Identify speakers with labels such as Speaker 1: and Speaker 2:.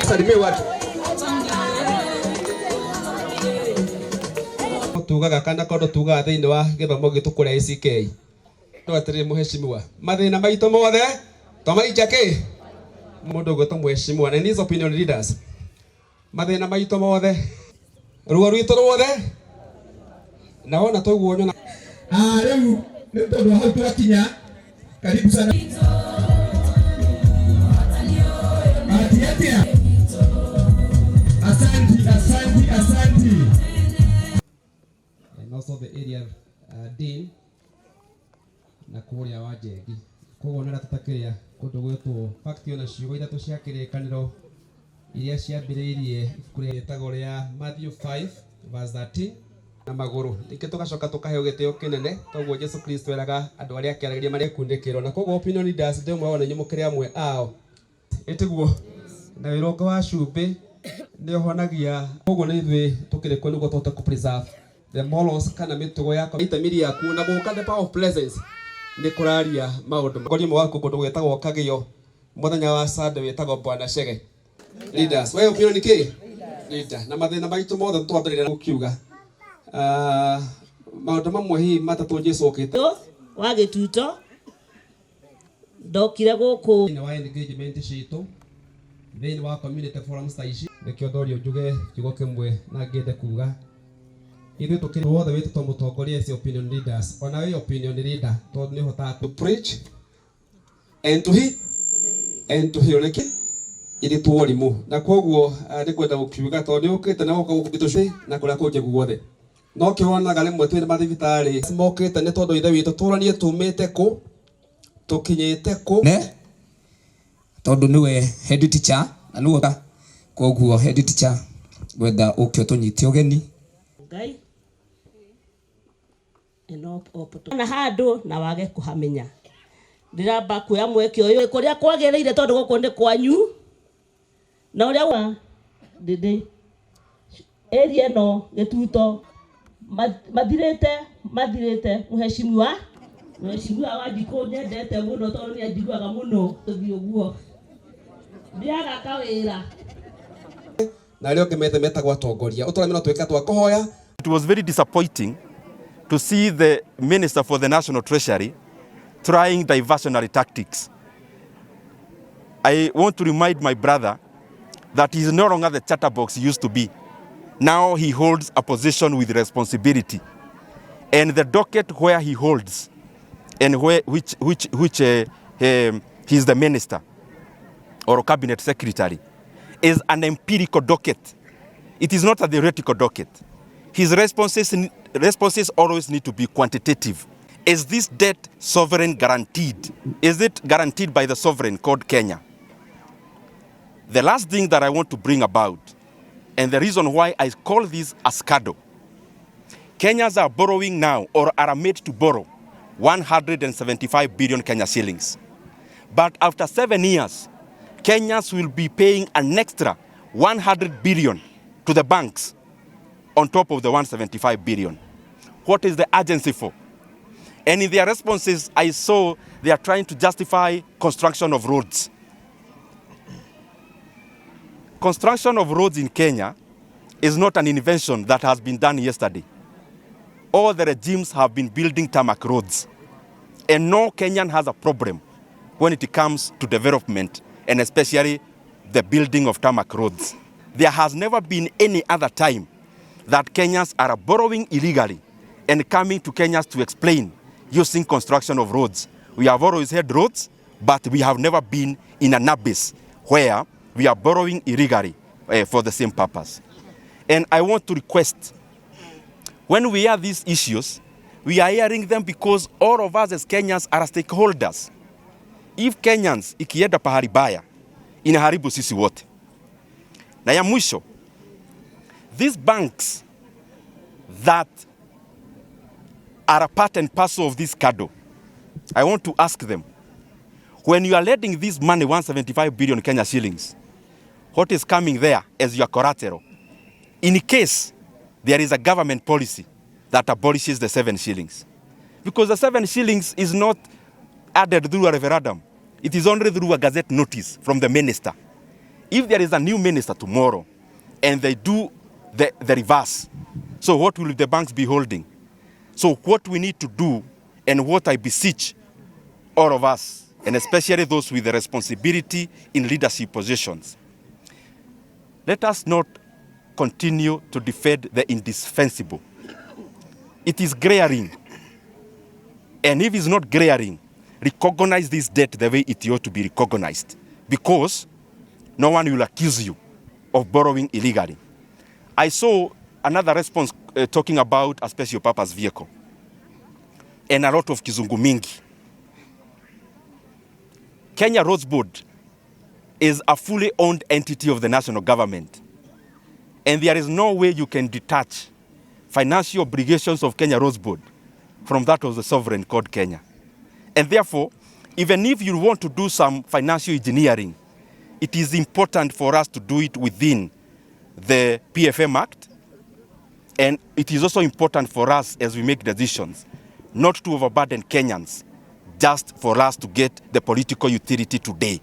Speaker 1: Salimie watu. Tugaga kana kondo tugaga thiini wa githomo gitu kuria ACK. Twatire muheshimiwa. Mathina maito mothe tomaijake. Mundu gwetwo muheshimiwa na these opinion leaders. Mathina maito mothe. Ruo rwito rwothe. Naona toguo nyona.
Speaker 2: Riu ni tondu hau twakinya. Karibu sana. Asante.
Speaker 1: And also the area dean na kuria wa Jegi. Koguo nä ratatakä kundu gwitwo fact ona ciugo ithatu cia kirikaniro iria ciambĩrĩirie ibuku rĩa gĩtagwo rĩa Matthew 5 verse 13 na maguru ningĩ tugacoka tukaheo gĩtĩo kĩnene toguo Jesu Kristo eraga andũ arĩa akĩaragĩria marĩa kundĩkĩrwo na koguo opinion leaders ndĩ ũmwe wao nĩ nyũmũkĩre amwe ao ĩtiguo na wĩrongo wa cumbĩ nĩ ũhonagia koguo nĩ ithuĩ tũkĩrĩ kuo nĩguo tũhote preserve the morals kana mĩtugo yakwa itamiri yaku na gũka the power of presence nĩ kũraria maũndũ ngori mwe waku kũndũ gwĩtagwo Kagĩo mũthenya wa Sunday wĩtagwo Bwana Chege leaders wewe opinion nĩ kĩ leader na mathĩna maitũ mothe twambĩrĩria gũkiuga maũndũ mamwe hihi matatũ Jesũ okĩte
Speaker 3: wa gĩtuto ndokire gũkũ
Speaker 1: ni wa engagement citũ thĩinĩ wa community forums ta ici nĩkĩo ndorio njuge kiugo kĩmwe na ngĩende kuga ithuĩ tũkĩrĩ wothe wĩtĩtwo mũtongoria cia opinion leaders ona wĩ opinion leader tondũ nĩ hotaga to preach and to heal nĩkĩ ili tuorimũ na koguo nĩ kwenda gũkiuga tondũ nĩ ũkĩte na gũkĩtũcĩ na kũrĩa kũnjĩ guothe no kĩwonaga rĩmwe twĩ mathibitarĩ mokĩte nĩ tondũ ithe witũ tũranie tumĩte kũ tukinyĩte kũ
Speaker 4: ne tondu niwe head teacher na nuo koguo head teacher gwetha ukio tunyite ugeni
Speaker 3: ngai eno opoto na handu na wage kuhamenya ndiramba kuya mweke uyu kuria kwagĩrĩire tondu guku ndi kwanyu na uria wa ndindi area no gĩtuto mathirĩte muheshimiwa wa Ndikũ nyendete muno tondu nĩ anjiguaga muno tuthi ũguo ndiaga kawĩra
Speaker 1: na rĩo ngĩmete gwa tongoria ũtũra mĩno twĩka twa kũhoya.
Speaker 5: It was very disappointing to see the Minister for the National Treasury trying diversionary tactics. I want to remind my brother that he is no longer the chatterbox he used to be. Now he holds a position with responsibility. And the docket where he holds and which he is the minister or cabinet secretary is an empirical docket. It is not a theoretical docket. His responses always need to be quantitative. Is this debt sovereign guaranteed? Is it guaranteed by the sovereign called Kenya? The last thing that I want to bring about, and the reason why I call this a scandal, Kenyans are borrowing now or are made to borrow 175 billion Kenya shillings. But after 7 years, Kenyans will be paying an extra 100 billion to the banks on top of the 175 billion. What is the urgency for? And in their responses, I saw they are trying to justify construction of roads. Construction of roads in Kenya is not an invention that has been done yesterday. All the regimes have been building tarmac roads. And no Kenyan has a problem when it comes to development, and especially the building of tarmac roads. There has never been any other time that Kenyans are borrowing illegally and coming to Kenyans to explain using construction of roads. We have always had roads, but we have never been in an abyss where we are borrowing illegally for the same purpose. And I want to request, when we hear these issues, we are hearing them because all of us as Kenyans are stakeholders. If Kenyans ikienda pahali baya, inaharibu sisi wote. Na ya mwisho, these banks that are a part and parcel of this CADO, I want to ask them, when you are lending this money, 175 billion Kenya shillings, what is coming there as your collateral? In case there is a government policy that abolishes the 7 shillings. Because the 7 shillings is not added through a referendum. It is only through a gazette notice from the minister. If there is a new minister tomorrow and they do the reverse, so what will the banks be holding? So what we need to do, and what I beseech all of us, and especially those with the responsibility in leadership positions, let us not continue to defend the indispensable. It is glaring. And if it's not glaring, recognize this debt the way it ought to be recognized, because no one will accuse you of borrowing illegally. I saw another response talking about a special purpose vehicle and a lot of kizungu mingi. Kenya Roads Board is a fully owned entity of the national government, and there is no way you can detach financial obligations of Kenya Roads Board from that of the sovereign called Kenya. And therefore, even if you want to do some financial engineering, it is important for us to do it within the PFM Act, and it is also important for us as we make decisions not to overburden Kenyans just for us to get the political utility today.